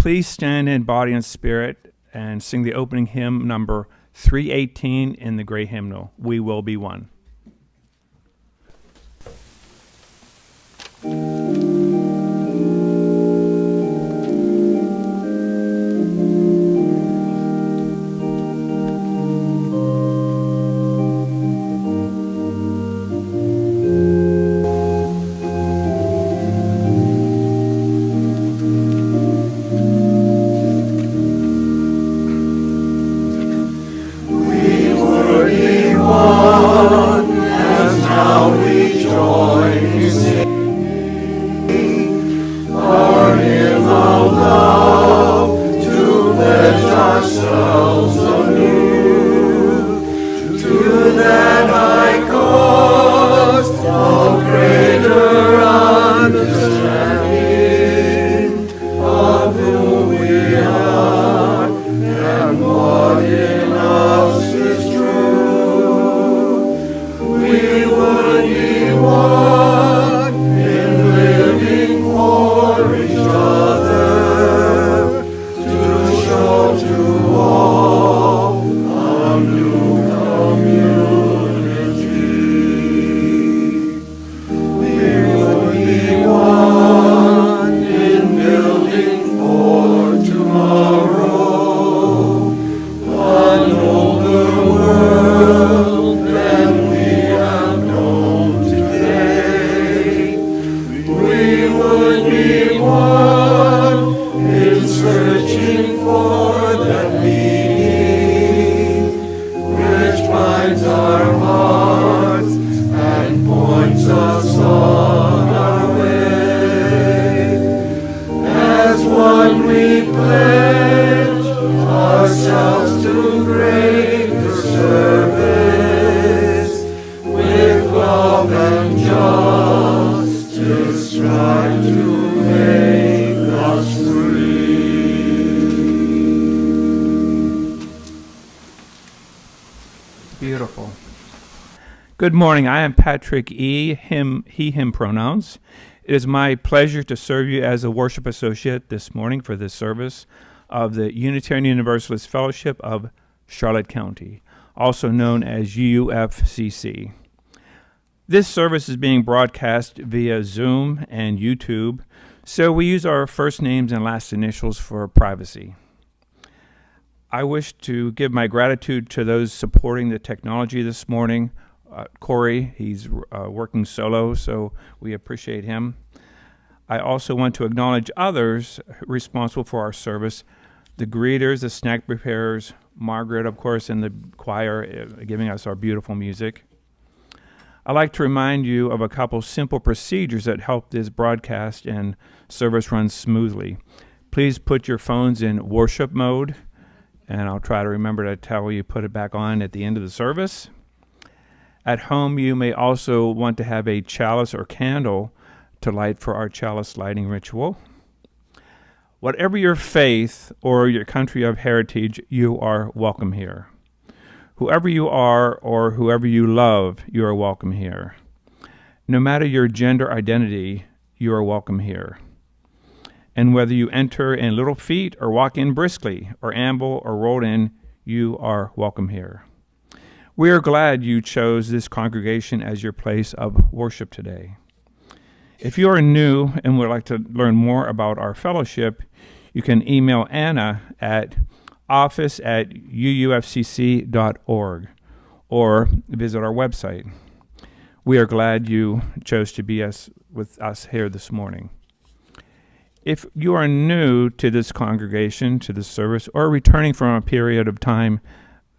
Please stand in body and spirit and sing the opening hymn number 318 in the Great Hymnal, We Will Be One. Beautiful. Good morning. I am Patrick E., him, he, him pronouns. It is my pleasure to serve you as a worship associate this morning for this service of the Unitarian Universalist Fellowship of Charlotte County, also known as UUFCC. This service is being broadcast via Zoom and YouTube, so we use our first names and last initials for privacy. I wish to give my gratitude to those supporting the technology this morning. Corey, he's working solo, so we appreciate him. I also want to acknowledge others responsible for our service, the greeters, the snack preparers, Margaret, of course, and the choir giving us our beautiful music. I'd like to remind you of a couple simple procedures that help this broadcast and service run smoothly. Please put your phones in worship mode, and I'll try to remember to tell you put it back on at the end of the service. At home, you may also want to have a chalice or candle to light for our chalice lighting ritual. Whatever your faith or your country of heritage, you are welcome here. Whoever you are or whoever you love, you are welcome here. No matter your gender identity, you are welcome here. And whether you enter in little feet or walk in briskly or amble or roll in, you are welcome here. We are glad you chose this congregation as your place of worship today. If you are new and would like to learn more about our fellowship, you can email Anna at office@uufcc.org or visit our website. We are glad you chose to be with us here this morning. If you are new to this congregation, to this service, or returning from a period of time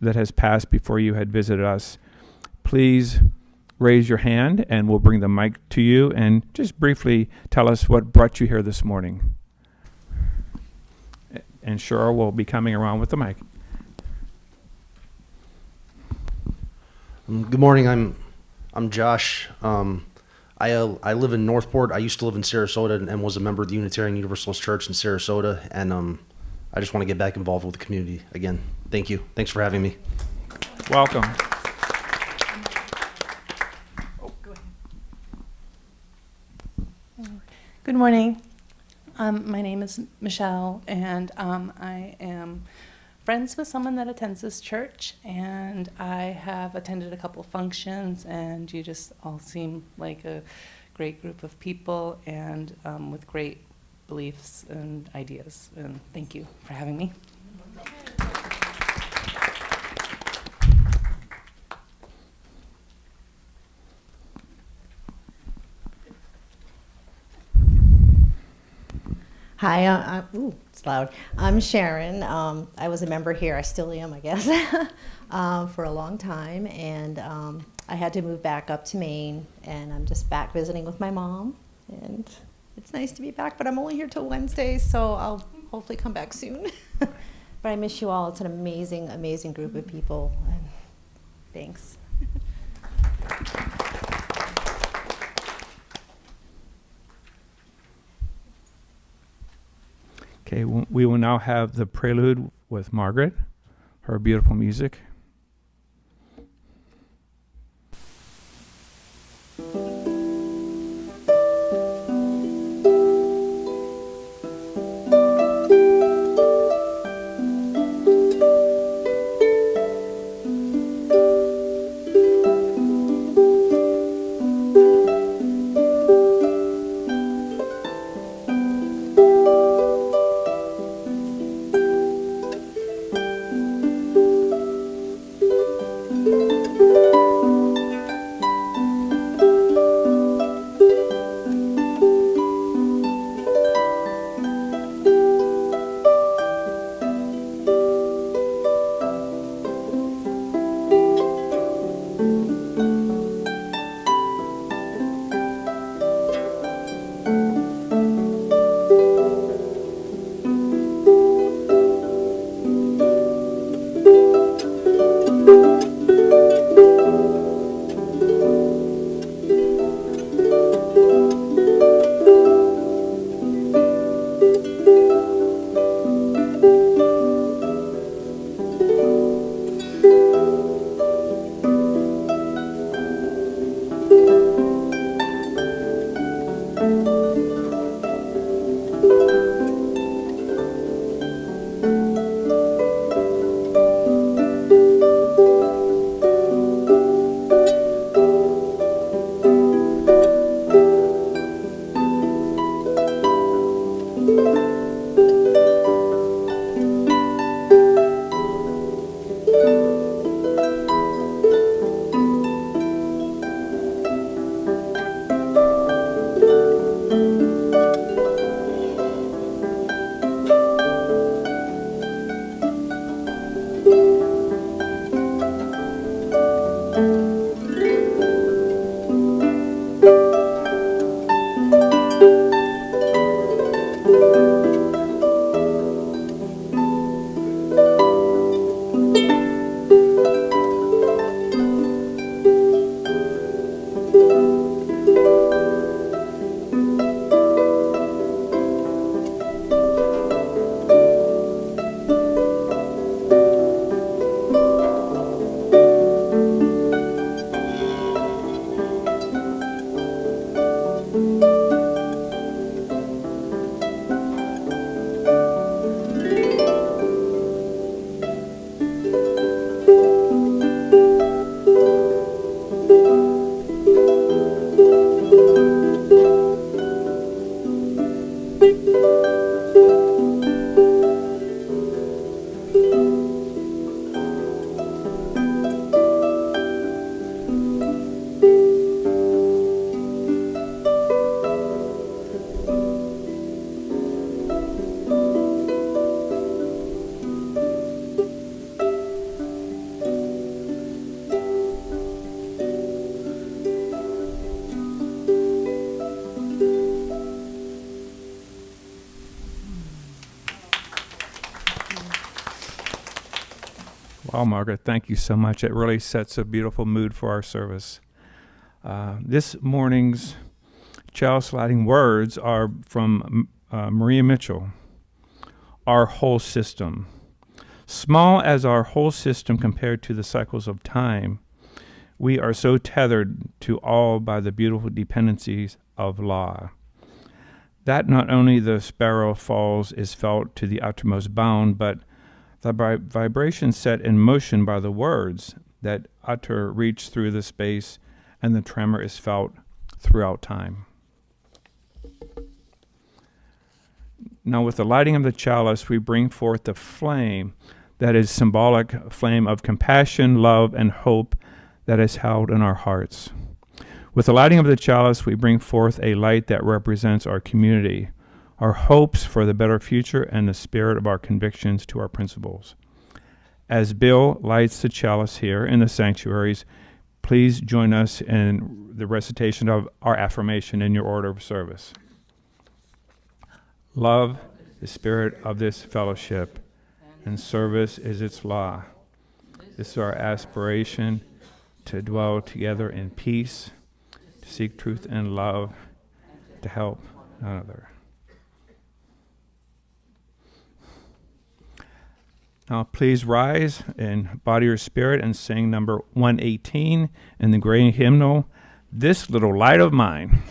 that has passed before you had visited us, please raise your hand and we'll bring the mic to you and just briefly tell us what brought you here this morning. And Cheryl will be coming around with the mic. Good morning. I'm Josh. I live in Northport. I used to live in Sarasota and was a member of the Unitarian Universalist Church in Sarasota. And I just want to get back involved with the community again. Thank you. Thanks for having me. Welcome. Good morning. My name is Michelle, and I am friends with someone that attends this church, and I have attended a couple functions, and you just all seem like a great group of people and with great beliefs and ideas. And thank you for having me. Hi, it's loud. I'm Sharon. I was a member here. I still am, I guess, for a long time. And I had to move back up to Maine, and I'm just back visiting with my mom. And it's nice to be back, but I'm only here till Wednesday, so I'll hopefully come back soon. But I miss you all. It's an amazing, amazing group of people. And thanks. Okay, we will now have the prelude with Margaret, her beautiful music. Wow, Margaret, thank you so much. It really sets a beautiful mood for our service. This morning's child sliding words are from Maria Mitchell. Our whole system. Small as our whole system compared to the cycles of time, we are so tethered to all by the beautiful dependencies of law. That not only the sparrow falls is felt to the uttermost bound, but the vibration set in motion by the words that utter reach through the space, and the tremor is felt throughout time. Now, with the lighting of the chalice, we bring forth the flame that is symbolic flame of compassion, love, and hope that is held in our hearts. With the lighting of the chalice, we bring forth a light that represents our community, our hopes for the better future, and the spirit of our convictions to our principles. As Bill lights the chalice here in the sanctuaries, please join us in the recitation of our affirmation in your order of service. Love, the spirit of this fellowship, and service is its law. This is our aspiration to dwell together in peace, to seek truth and love, to help another. Now please rise in body or spirit and sing number 118 in the gray hymnal, This Little Light of Mine.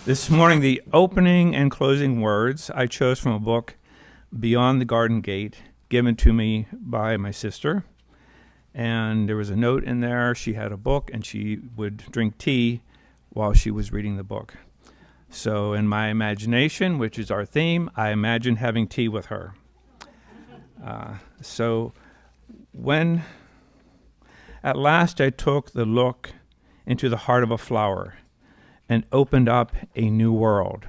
This morning, the opening and closing words I chose from a book, Beyond the Garden Gate, given to me by my sister. And there was a note in there. She had a book, and she would drink tea while she was reading the book. So in my imagination, which is our theme, I imagine having tea with her. So when at last I took the look into the heart of a flower, and opened up a new world,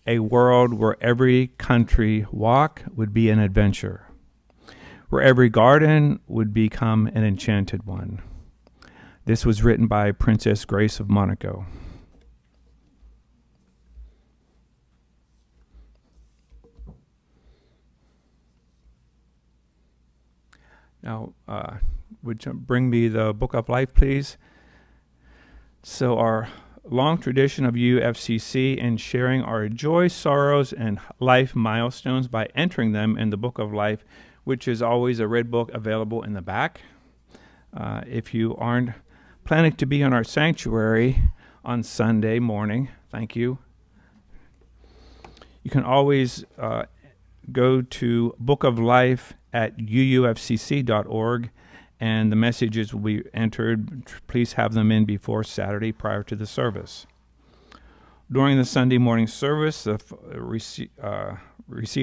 a world where every country walk would be an adventure, where every garden would become an enchanted one. This was written by Princess Grace of Monaco. Now, would you bring me the Book of Life, please? So our long tradition of UUFCC in sharing our joy, sorrows, and life milestones by entering them in the Book of Life, which is always a red book available in the back. If you aren't planning to be in our sanctuary on Sunday morning, thank you. You can always go to Book of Life at uufcc.org, and the messages will be entered. Please have them in before Saturday prior to the service. During the Sunday morning service, the receipt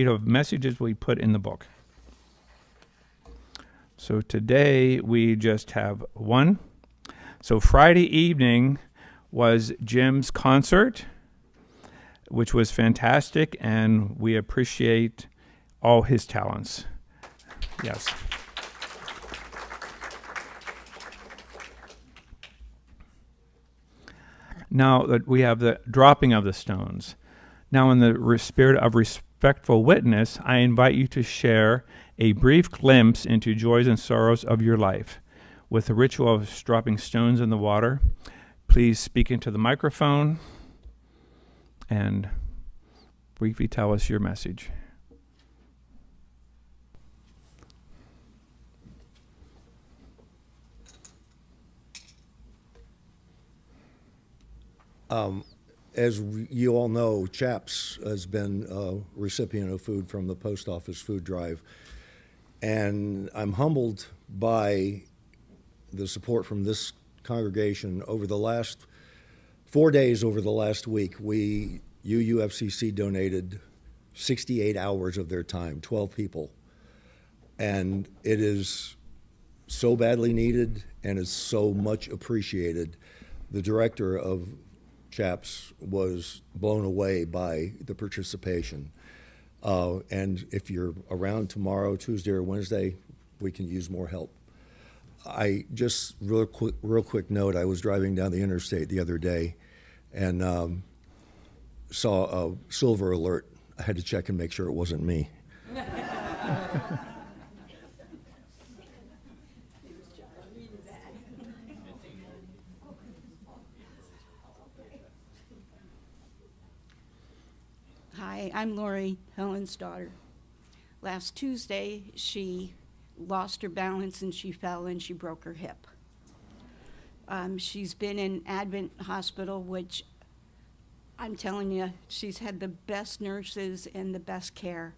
of messages will be put in the book. So today we just have one. So Friday evening was Jim's concert, which was fantastic, and we appreciate all his talents. Yes. Now that we have the dropping of the stones. Now, in the spirit of respectful witness, I invite you to share a brief glimpse into joys and sorrows of your life. With the ritual of dropping stones in the water, please speak into the microphone and briefly tell us your message. As you all know, CHAPS has been a recipient of food from the Post Office Food Drive. And I'm humbled by the support from this congregation. Over the last 4 days, over the last week, UUFCC donated 68 hours of their time, 12 people. And it is so badly needed and is so much appreciated. The director of CHAPS was blown away by the participation. And if you're around tomorrow, Tuesday or Wednesday, we can use more help. I just, real quick note, I was driving down the interstate the other day and saw a silver alert. I had to check and make sure it wasn't me. Hi, I'm Lori, Helen's daughter. Last Tuesday, she lost her balance and she fell and she broke her hip. She's been in Advent Hospital, which I'm telling you, she's had the best nurses and the best care.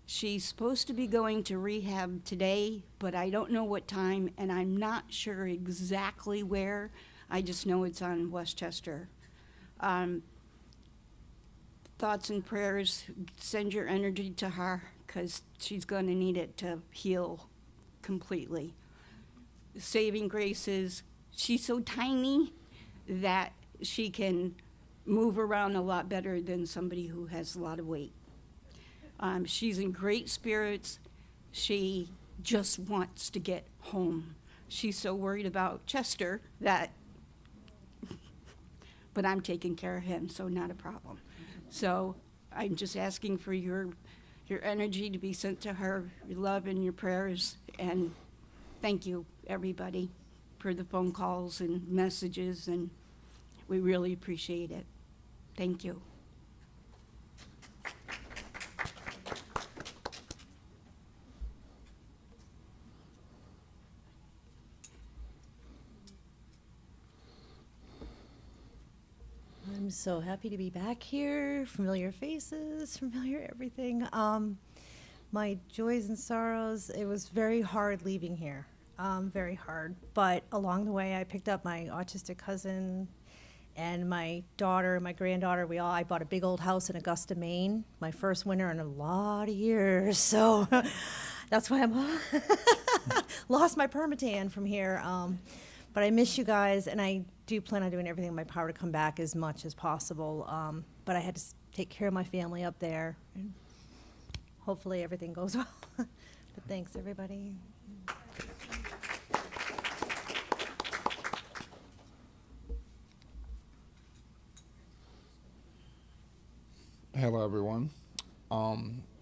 She's supposed to be going to rehab today, but I don't know what time, and I'm not sure exactly where. I just know it's on Westchester. Thoughts and prayers, send your energy to her because she's going to need it to heal completely. Saving graces, she's so tiny that she can move around a lot better than somebody who has a lot of weight. She's in great spirits. She just wants to get home. She's so worried about Chester that, but I'm taking care of him, so not a problem. So I'm just asking for your energy to be sent to her, your love and your prayers, and thank you, everybody, for the phone calls and messages, and we really appreciate it. Thank you. I'm so happy to be back here. Familiar faces, familiar everything. My joys and sorrows, it was very hard leaving here, very hard. But along the way, I picked up my autistic cousin and my daughter, my granddaughter. I bought a big old house in Augusta, Maine, my first winter in a lot of years. So that's why I'm lost my permatan from here. But I miss you guys, and I do plan on doing everything in my power to come back as much as possible. But I had to take care of my family up there. And hopefully everything goes well. But thanks, everybody. Hello, everyone.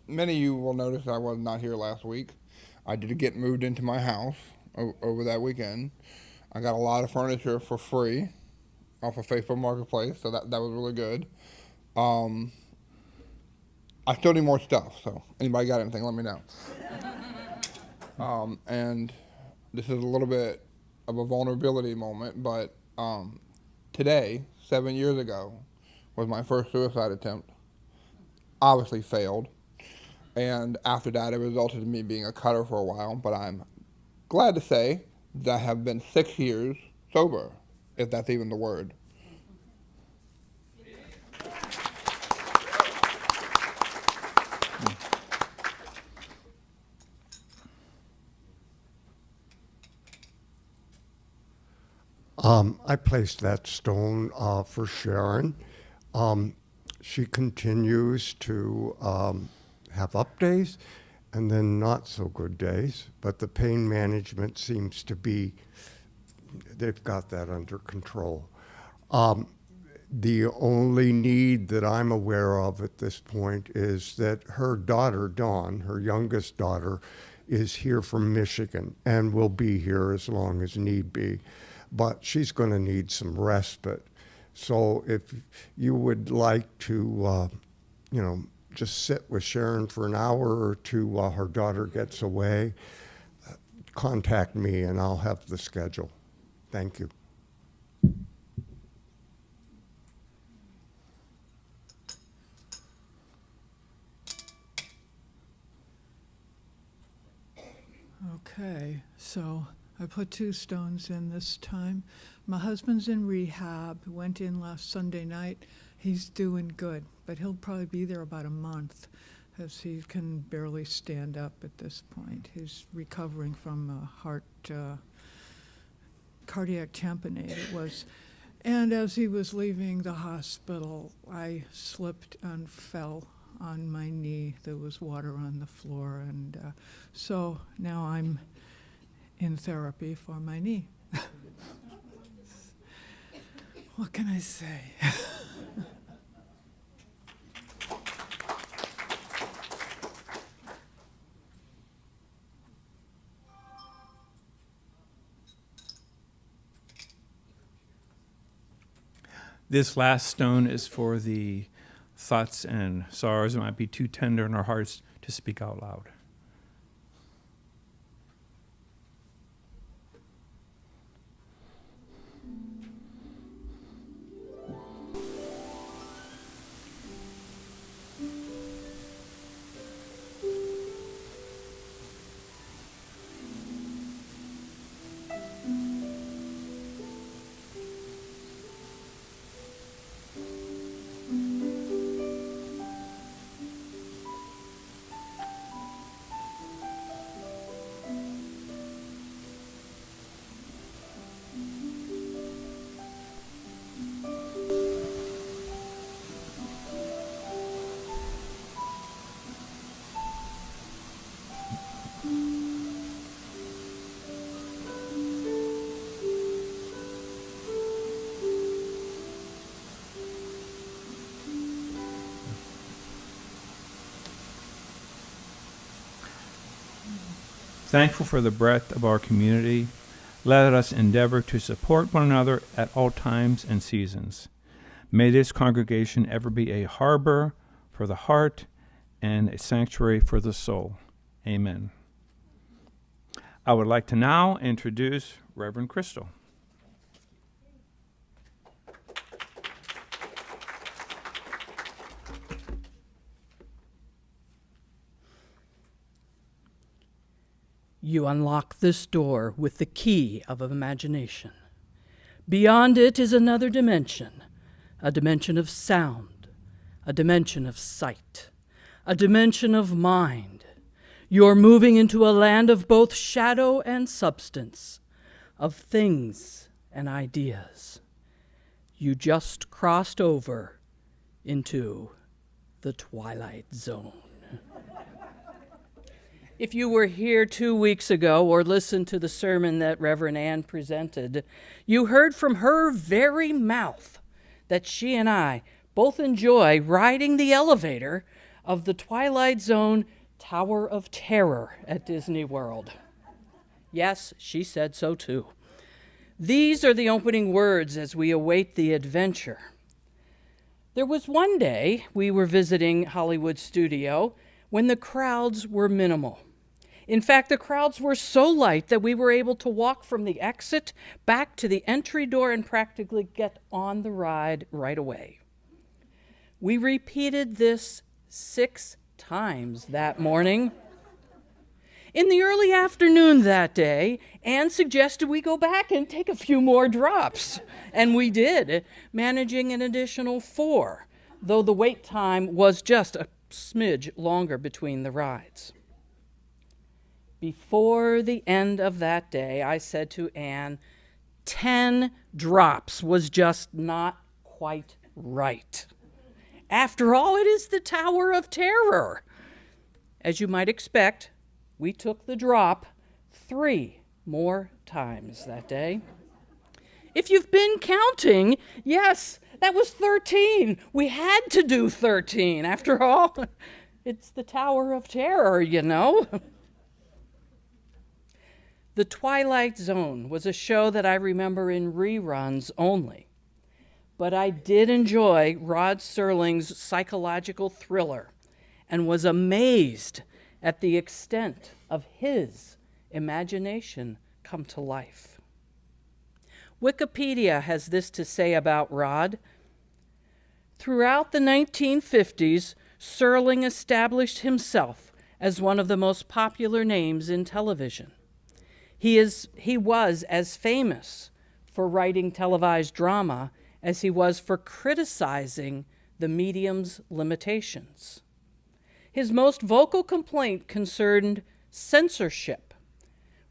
Many of you will notice I was not here last week. I did get moved into my house over that weekend. I got a lot of furniture for free off of Facebook Marketplace, so that was really good. I still need more stuff, so anybody got anything, let me know. And this is a little bit of a vulnerability moment, but today, 7 years ago, was my first suicide attempt. Obviously failed, and after that it resulted in me being a cutter for a while, but I'm glad to say that I have been 6 years sober, if that's even the word. I placed that stone for Sharon. She continues to have up days and then not so good days, but the pain management seems to be, they've got that under control. The only need that I'm aware of at this point is that her daughter, Dawn, her youngest daughter, is here from Michigan and will be here as long as need be. But she's going to need some respite. So if you would like to, just sit with Sharon for an hour or two while her daughter gets away, contact me and I'll have the schedule. Thank you. Okay, so I put 2 stones in this time. My husband's in rehab, went in last Sunday night. He's doing good, but he'll probably be there about a month as he can barely stand up at this point. He's recovering from a cardiac tamponade it was. And as he was leaving the hospital, I slipped and fell on my knee. There was water on the floor, and so now I'm in therapy for my knee. What can I say? This last stone is for the thoughts and sorrows that might be too tender in our hearts to speak out loud. Thankful for the breadth of our community, let us endeavor to support one another at all times and seasons. May this congregation ever be a harbor for the heart and a sanctuary for the soul. Amen. I would like to now introduce Reverend Chrystal. You unlock this door with the key of imagination. Beyond it is another dimension, a dimension of sound, a dimension of sight, a dimension of mind. You're moving into a land of both shadow and substance, of things and ideas. You just crossed over into the Twilight Zone. If you were here 2 weeks ago or listened to the sermon that Reverend Ann presented, you heard from her very mouth that she and I both enjoy riding the elevator of the Twilight Zone Tower of Terror at Disney World. Yes, she said so too. These are the opening words as we await the adventure. There was one day we were visiting Hollywood Studio when the crowds were minimal. In fact, the crowds were so light that we were able to walk from the exit back to the entry door and practically get on the ride right away. We repeated this 6 times that morning. In the early afternoon that day, Anne suggested we go back and take a few more drops. And we did, managing an additional 4, though the wait time was just a smidge longer between the rides. Before the end of that day, I said to Anne, 10 drops was just not quite right. After all, it is the Tower of Terror. As you might expect, we took the drop 3 more times that day. If you've been counting, yes, that was 13. We had to do 13. After all, it's the Tower of Terror, you know. The Twilight Zone was a show that I remember in reruns only, but I did enjoy Rod Serling's psychological thriller and was amazed at the extent of his imagination come to life. Wikipedia has this to say about Rod. Throughout the 1950s, Serling established himself as one of the most popular names in television. He was as famous for writing televised drama as he was for criticizing the medium's limitations. His most vocal complaint concerned censorship,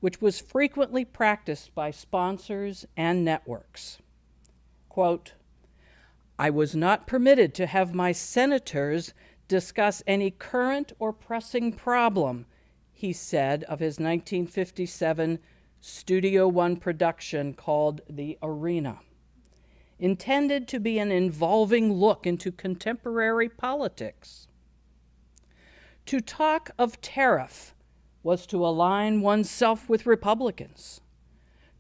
which was frequently practiced by sponsors and networks. Quote, "I was not permitted to have my senators discuss any current or pressing problem," he said of his 1957 Studio One production called The Arena, intended to be an involving look into contemporary politics. To talk of tariff was to align oneself with Republicans.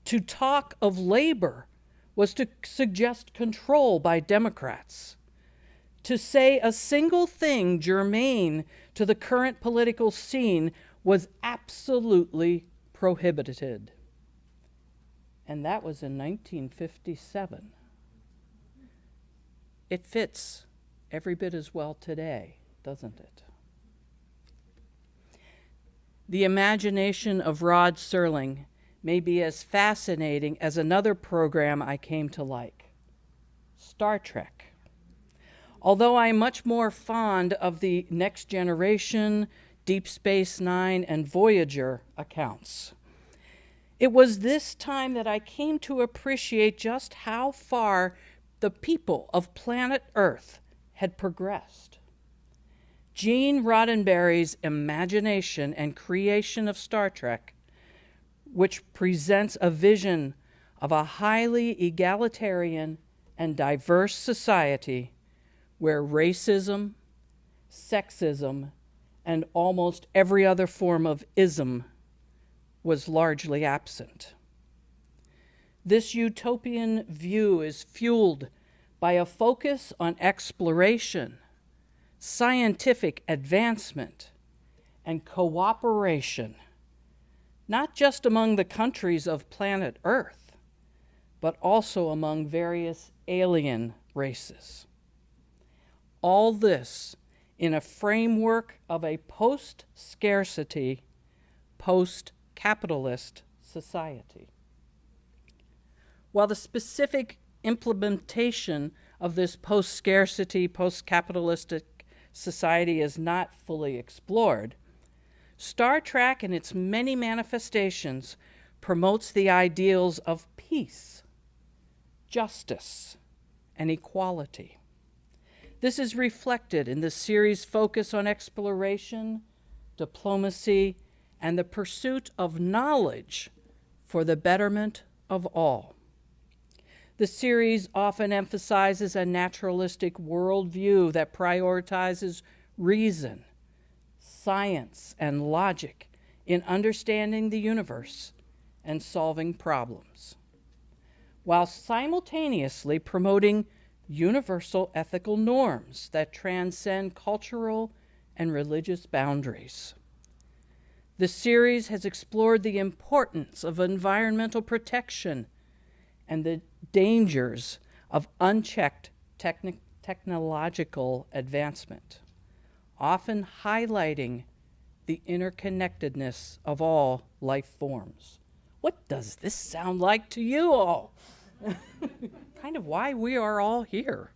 To talk of labor was to suggest control by Democrats. To say a single thing germane to the current political scene was absolutely prohibited. And that was in 1957. It fits every bit as well today, doesn't it? The imagination of Rod Serling may be as fascinating as another program I came to like, Star Trek. Although I'm much more fond of the Next Generation, Deep Space Nine, and Voyager accounts. It was this time that I came to appreciate just how far the people of planet Earth had progressed. Gene Roddenberry's imagination and creation of Star Trek, which presents a vision of a highly egalitarian and diverse society where racism, sexism, and almost every other form of ism was largely absent. This utopian view is fueled by a focus on exploration, scientific advancement, and cooperation, not just among the countries of planet Earth, but also among various alien races. All this in a framework of a post-scarcity, post-capitalist society. While the specific implementation of this post-scarcity, post-capitalistic society is not fully explored, Star Trek in its many manifestations promotes the ideals of peace, justice, and equality. This is reflected in the series' focus on exploration, diplomacy, and the pursuit of knowledge for the betterment of all. The series often emphasizes a naturalistic worldview that prioritizes reason, science, and logic in understanding the universe and solving problems, while simultaneously promoting universal ethical norms that transcend cultural and religious boundaries. The series has explored the importance of environmental protection and the dangers of unchecked technological advancement, often highlighting the interconnectedness of all life forms. What does this sound like to you all? Kind of why we are all here.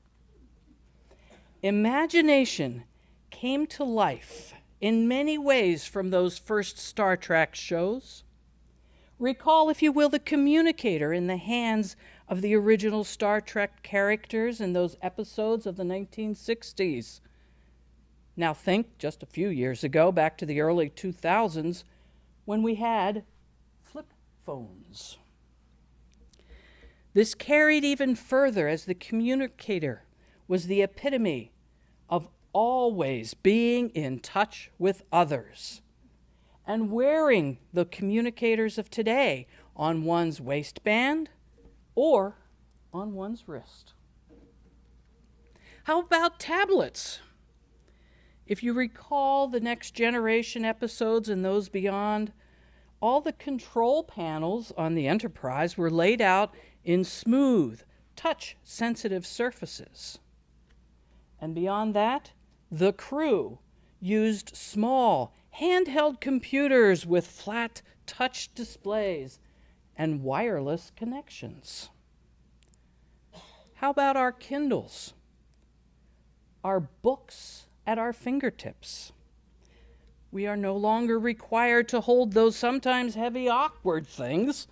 Imagination came to life in many ways from those first Star Trek shows. Recall, if you will, the communicator in the hands of the original Star Trek characters in those episodes of the 1960s. Now think just a few years ago, back to the early 2000s, when we had flip phones. This carried even further, as the communicator was the epitome of always being in touch with others, and wearing the communicators of today on one's waistband or on one's wrist. How about tablets? If you recall the Next Generation episodes and those beyond, all the control panels on the Enterprise were laid out in smooth, touch-sensitive surfaces. And beyond that, the crew used small, handheld computers with flat touch displays and wireless connections. How about our Kindles? Our books at our fingertips. We are no longer required to hold those sometimes heavy, awkward things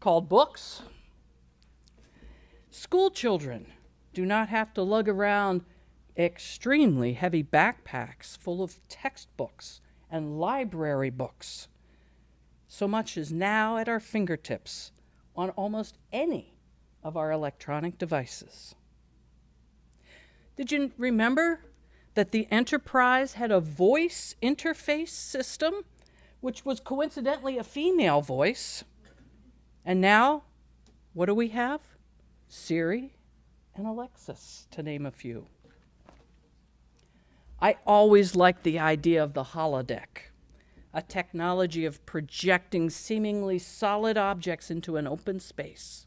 called books. School children do not have to lug around extremely heavy backpacks full of textbooks and library books. So much is now at our fingertips on almost any of our electronic devices. Did you remember that the Enterprise had a voice interface system, which was coincidentally a female voice? And now, what do we have? Siri and Alexis, to name a few. I always liked the idea of the holodeck, a technology of projecting seemingly solid objects into an open space.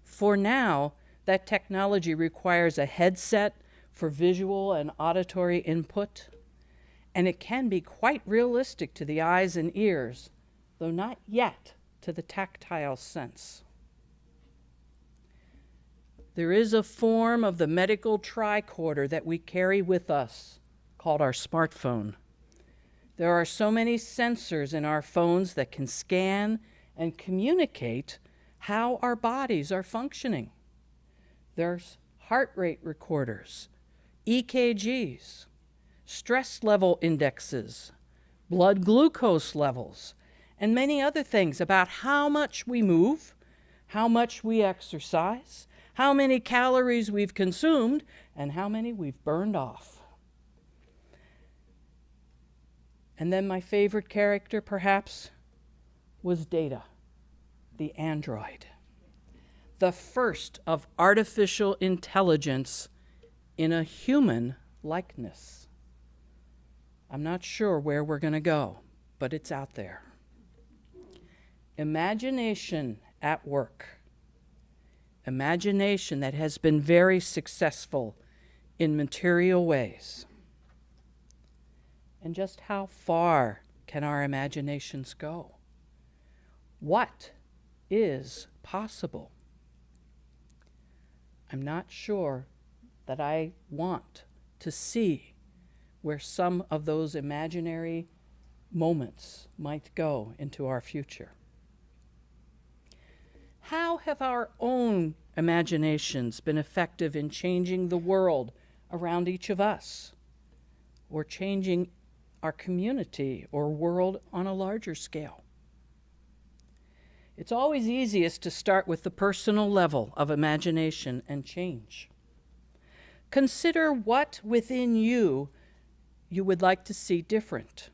For now, that technology requires a headset for visual and auditory input, and it can be quite realistic to the eyes and ears, though not yet to the tactile sense. There is a form of the medical tricorder that we carry with us, called our smartphone. There are so many sensors in our phones that can scan and communicate how our bodies are functioning. There's heart rate recorders, EKGs, stress level indexes, blood glucose levels, and many other things about how much we move, how much we exercise, how many calories we've consumed, and how many we've burned off. And then my favorite character, perhaps, was Data, the android, the first of artificial intelligence in a human likeness. I'm not sure where we're going to go, but it's out there. Imagination at work. Imagination that has been very successful in material ways. And just how far can our imaginations go? What is possible? I'm not sure that I want to see where some of those imaginary moments might go into our future. How have our own imaginations been effective in changing the world around each of us, or changing our community or world on a larger scale? It's always easiest to start with the personal level of imagination and change. Consider what within you would like to see different.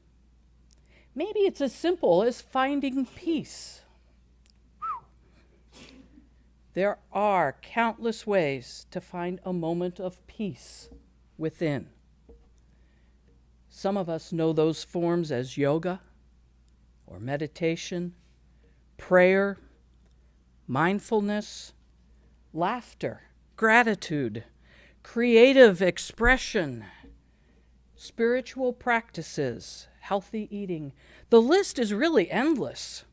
Maybe it's as simple as finding peace. There are countless ways to find a moment of peace within. Some of us know those forms as yoga or meditation, prayer, mindfulness, laughter, gratitude, creative expression, spiritual practices, healthy eating. The list is really endless,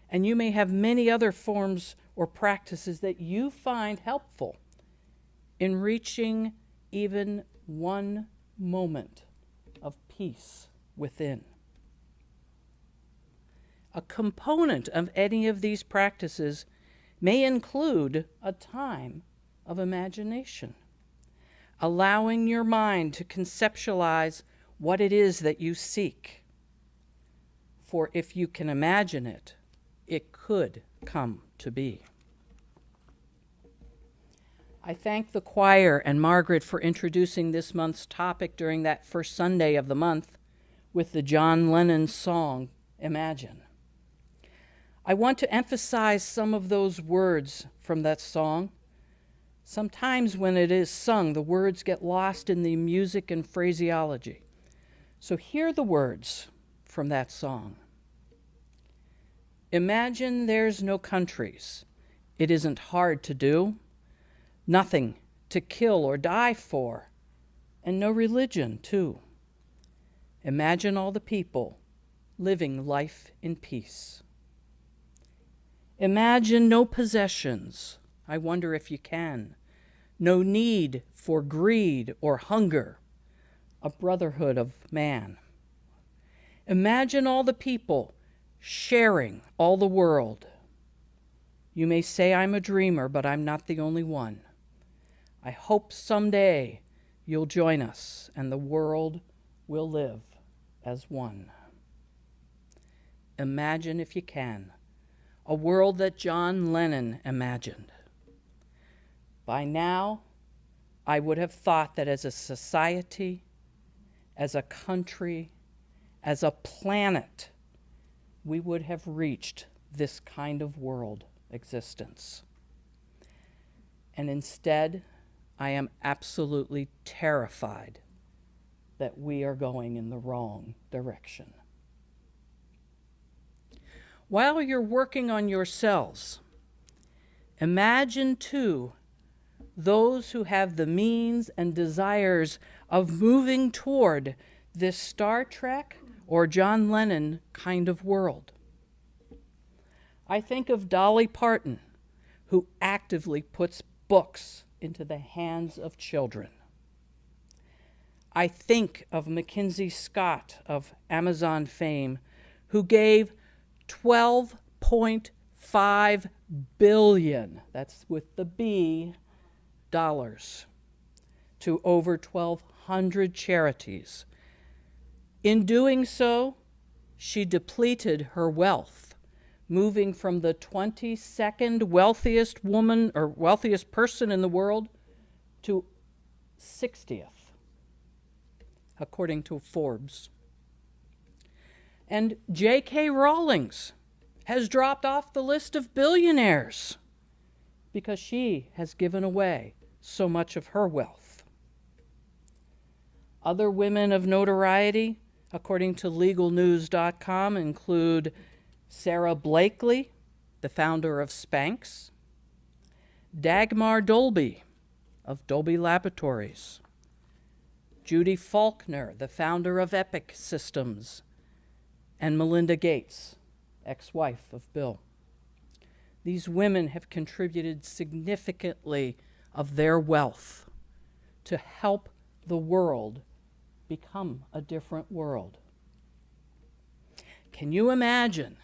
and you may have many other forms or practices that you find helpful in reaching even one moment of peace within. A component of any of these practices may include a time of imagination, allowing your mind to conceptualize what it is that you seek. For if you can imagine it, it could come to be. I thank the choir and Margaret for introducing this month's topic during that first Sunday of the month with the John Lennon song, Imagine. I want to emphasize some of those words from that song. Sometimes when it is sung, the words get lost in the music and phraseology. So hear the words from that song. Imagine there's no countries. It isn't hard to do. Nothing to kill or die for, and no religion, too. Imagine all the people living life in peace. Imagine no possessions. I wonder if you can. No need for greed or hunger. A brotherhood of man. Imagine all the people sharing all the world. You may say I'm a dreamer, but I'm not the only one. I hope someday you'll join us and the world will live as one. Imagine, if you can, a world that John Lennon imagined. By now, I would have thought that as a society, as a country, as a planet, we would have reached this kind of world existence. And instead, I am absolutely terrified that we are going in the wrong direction. While you're working on yourselves, imagine too those who have the means and desires of moving toward this Star Trek or John Lennon kind of world. I think of Dolly Parton, who actively puts books into the hands of children. I think of Mackenzie Scott of Amazon fame, who gave $12.5 billion, that's with the B, dollars, to over 1,200 charities. In doing so, she depleted her wealth, moving from the 22nd wealthiest woman or wealthiest person in the world to 60th, according to Forbes. And J.K. Rowling has dropped off the list of billionaires because she has given away so much of her wealth. Other women of notoriety, according to legalnews.com, include Sarah Blakely, the founder of Spanx, Dagmar Dolby of Dolby Laboratories, Judy Faulkner, the founder of Epic Systems, and Melinda Gates, ex-wife of Bill. These women have contributed significantly of their wealth to help the world become a different world. Can you imagine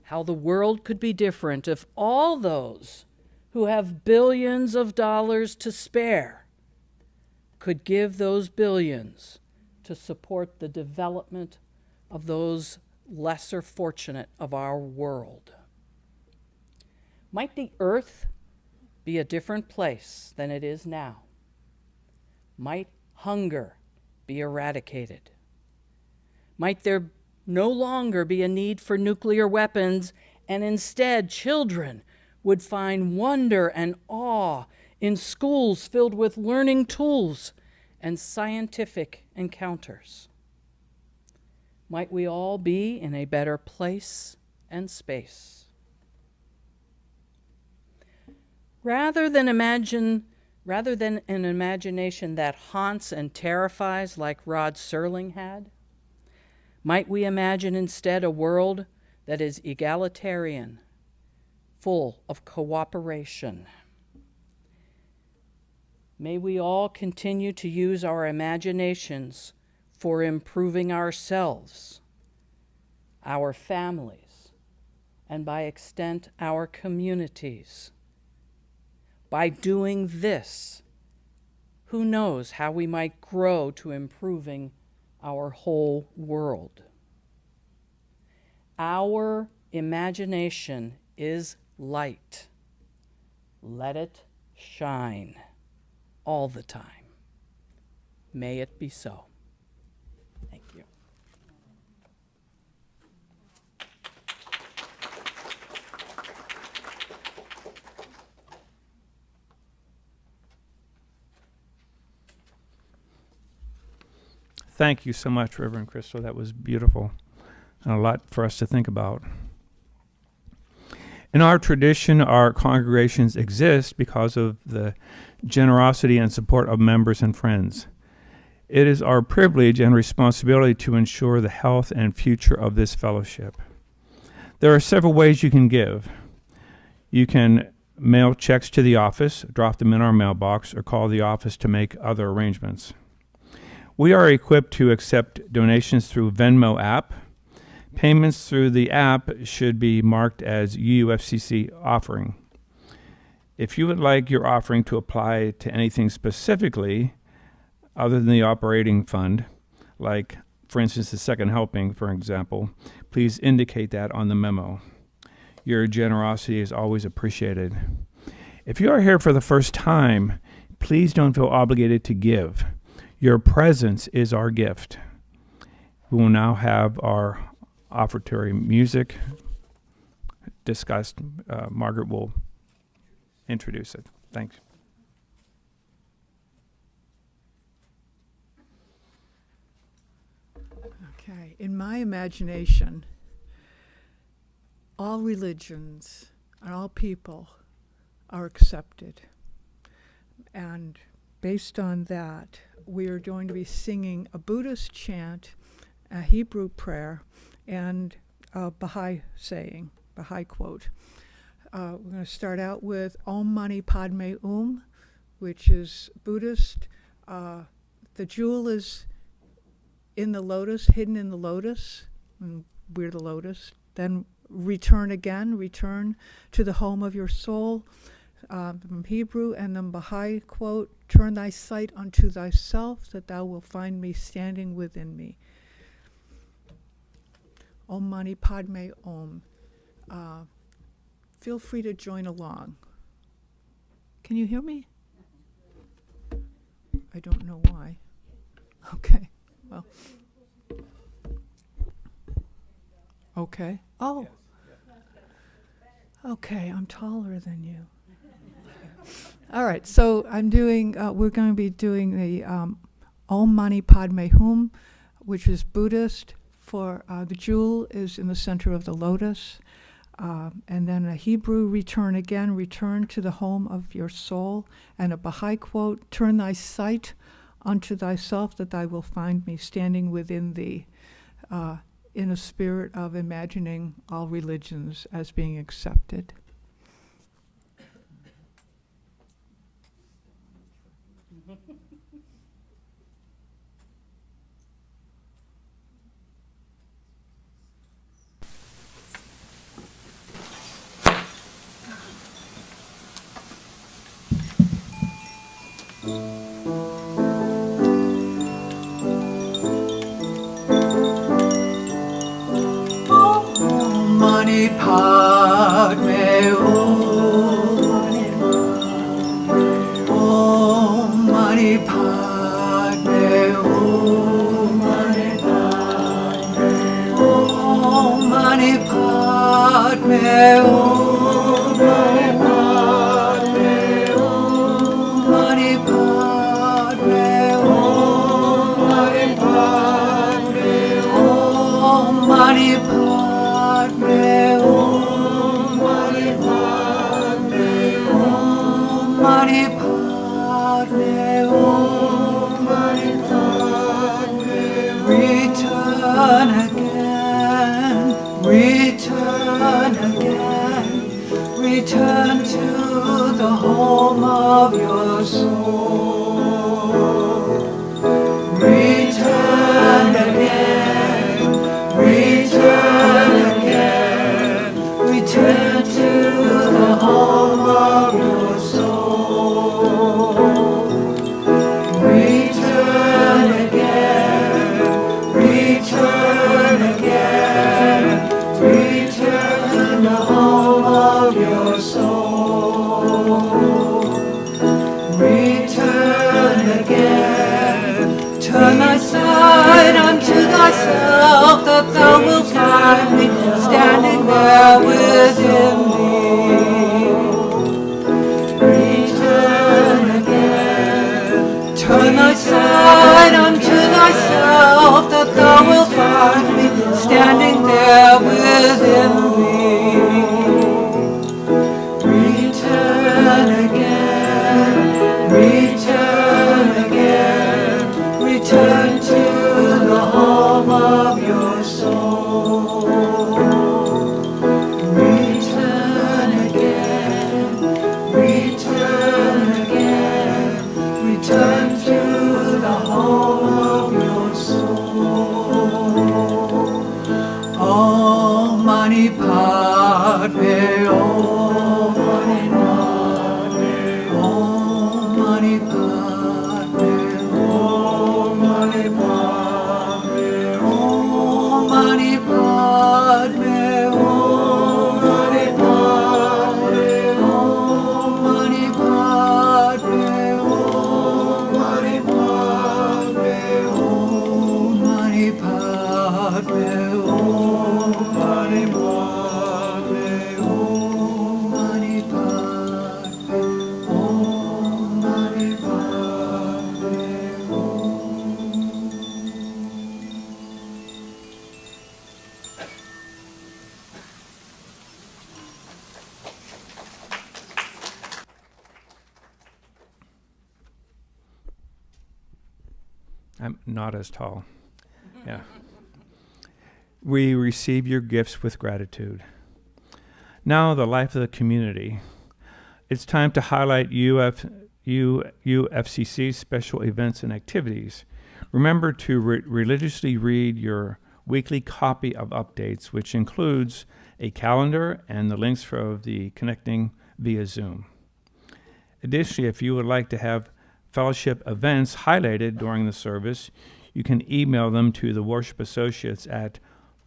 how the world could be different if all those who have billions of dollars to spare could give those billions to support the development of those lesser fortunate of our world? Might the earth be a different place than it is now? Might hunger be eradicated? Might there no longer be a need for nuclear weapons, and instead children would find wonder and awe in schools filled with learning tools and scientific encounters? Might we all be in a better place and space? Rather than an imagination that haunts and terrifies like Rod Serling had, might we imagine instead a world that is egalitarian, full of cooperation? May we all continue to use our imaginations for improving ourselves, our families, and by extent our communities. By doing this, who knows how we might grow to improving our whole world. Our imagination is light. Let it shine all the time. May it be so. Thank you. Thank you so much, Reverend Chrystal. That was beautiful and a lot for us to think about. In our tradition, our congregations exist because of the generosity and support of members and friends. It is our privilege and responsibility to ensure the health and future of this fellowship. There are several ways you can give. You can mail checks to the office, drop them in our mailbox, or call the office to make other arrangements. We are equipped to accept donations through Venmo app. Payments through the app should be marked as UUFCC offering. If you would like your offering to apply to anything specifically other than the operating fund, like, for instance, the second helping, for example, please indicate that on the memo. Your generosity is always appreciated. If you are here for the first time, please don't feel obligated to give. Your presence is our gift. We will now have our offertory music discussed. Margaret will introduce it. Thanks. Okay, in my imagination, all religions and all people are accepted. And based on that, we are going to be singing a Buddhist chant, a Hebrew prayer, and a Baha'i saying, Baha'i quote. We're going to start out with Om Mani Padme which is Buddhist. The jewel is in the lotus, hidden in the lotus, and we're the lotus. Then return again, return to the home of your soul, from Hebrew. And then Baha'i quote, turn thy sight unto thyself, that thou wilt find me standing within me. Om Mani Padme Om. Feel free to join along. Can you hear me? I don't know why. Okay, well. Okay. Oh. Okay, I'm taller than you. All right, so I'm doing, we're going to be doing the Om Mani Padme Hum, which is Buddhist. For the jewel is in the center of the lotus. And then a Hebrew, return again, return to the home of your soul. And a Baha'i quote, turn thy sight unto thyself, that thou wilt find me standing within thee, in a spirit of imagining all religions as being accepted. Mani Padme Om Mani Padme Om Mani Padme Om Mani Padme Om Mani Padme Om Mani Padme Om Mani Padme Om Mani Padme Mani Padme Om Mani Padme. Return again, return again, return to the home of your soul. Return again, return again, return aside unto thyself, that thou wilt find me standing there within thee. Return again. Turn thy side unto thyself, that thou wilt find me standing there within thee. Return again, return again, return to the home of your soul. Return again, return again, return to the home of your soul. Oh, Mani Padme, oh, Mani Padme, oh, Mani Padme, oh, Mani Padme, oh, Mani Padme, oh, Mani Padme, oh, Mani Padme, oh, Mani Padme, oh, Mani Padme, oh, Mani Padme, oh, Mani Padme, oh, Mani Padme, oh. I'm not as tall. Yeah. We receive your gifts with gratitude. Now, the life of the community. It's time to highlight UUFCC special events and activities. Remember to religiously read your weekly copy of updates, which includes a calendar and the links for the connecting via Zoom. Additionally, if you would like to have fellowship events highlighted during the service, you can email them to the worship associates at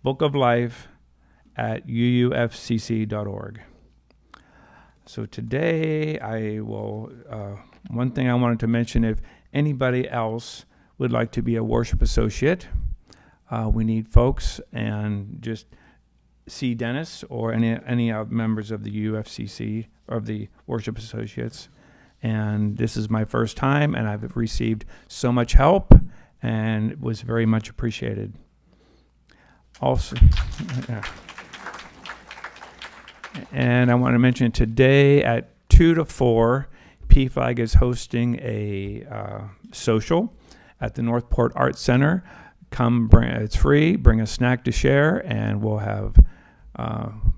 bookoflife@uufcc.org. So today I will, one thing I wanted to mention, if anybody else would like to be a worship associate, we need folks, and just see Dennis or any members of the UUFCC or of the worship associates. And this is my first time, and I've received so much help, and it was very much appreciated. Also, yeah. And I want to mention today at 2 to 4, PFLAG is hosting a social at the Northport Arts Center. Come, it's free, bring a snack to share, and we'll have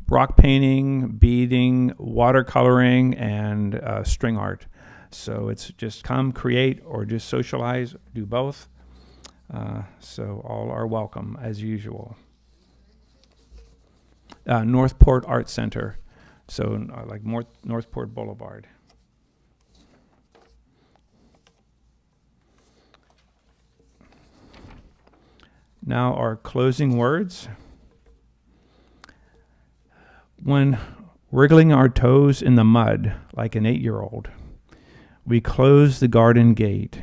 rock painting, beading, watercoloring, and string art. So it's just come, create, or just socialize, do both. So all are welcome, as usual. Northport Arts Center, so like Northport Boulevard. Now our closing words. When wriggling our toes in the mud like an 8-year-old, we closed the garden gate,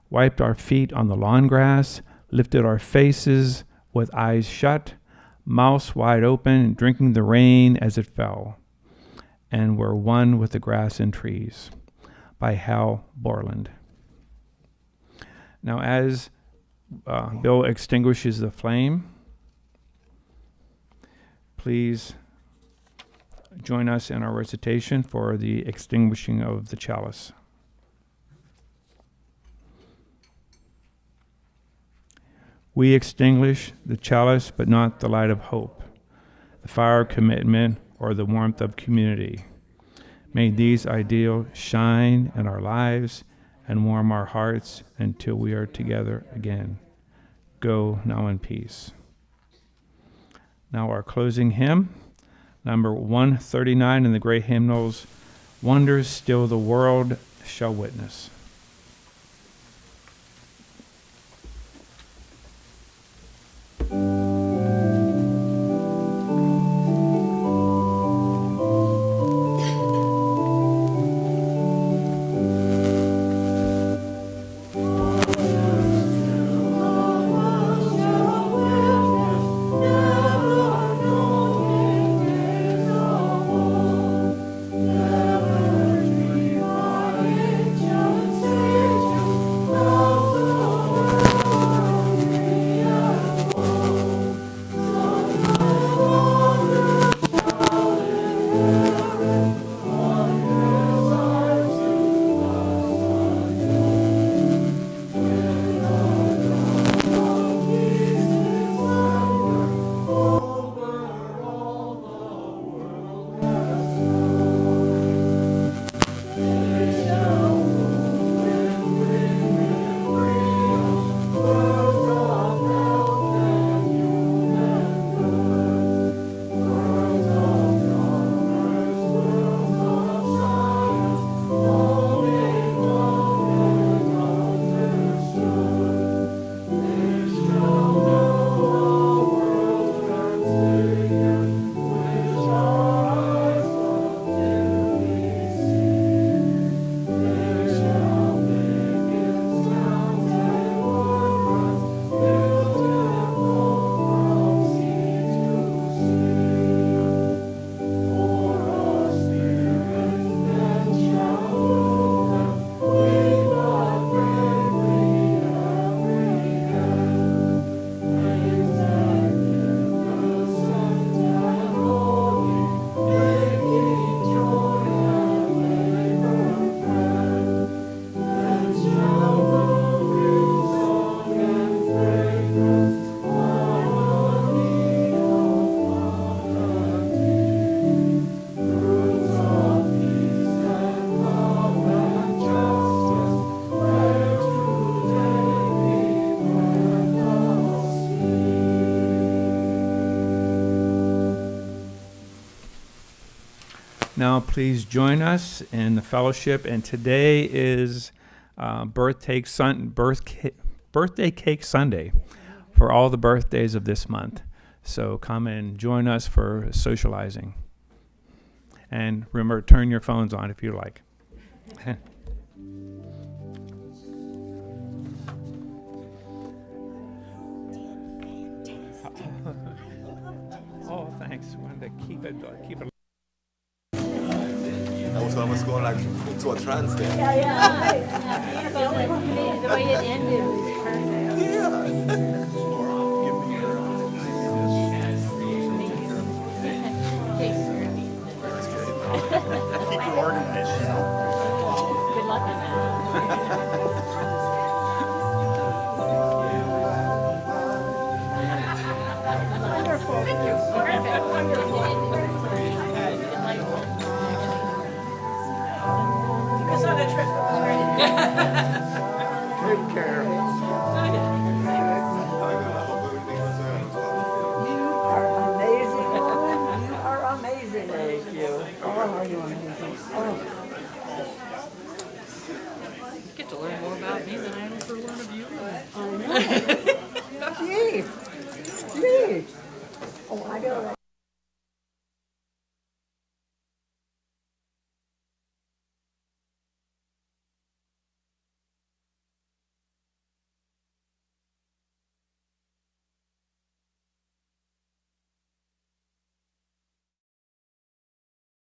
wiped our feet on the lawn grass, lifted our faces with eyes shut, mouths wide open, drinking the rain as it fell, and were one with the grass and trees. By Hal Borland. Now, as Bill extinguishes the flame, please join us in our recitation for the extinguishing of the chalice. We extinguish the chalice, but not the light of hope, the fire of commitment, or the warmth of community. May these ideals shine in our lives and warm our hearts until we are together again. Go now in peace. Now our closing hymn, number 139 in the great hymnals, Wonders Still the World Shall Witness. Now, please join us in the fellowship. And today is Birthday Cake Sunday for all the birthdays of this month. So come and join us for socializing. And remember, turn your phones on if you like. Oh, thanks. Wanted to keep it. I was almost going like into a trance there. The way it ended was perfect. Keep it organized, you know. Good luck on that. Wonderful. Perfect. Wonderful. Take us on a trip.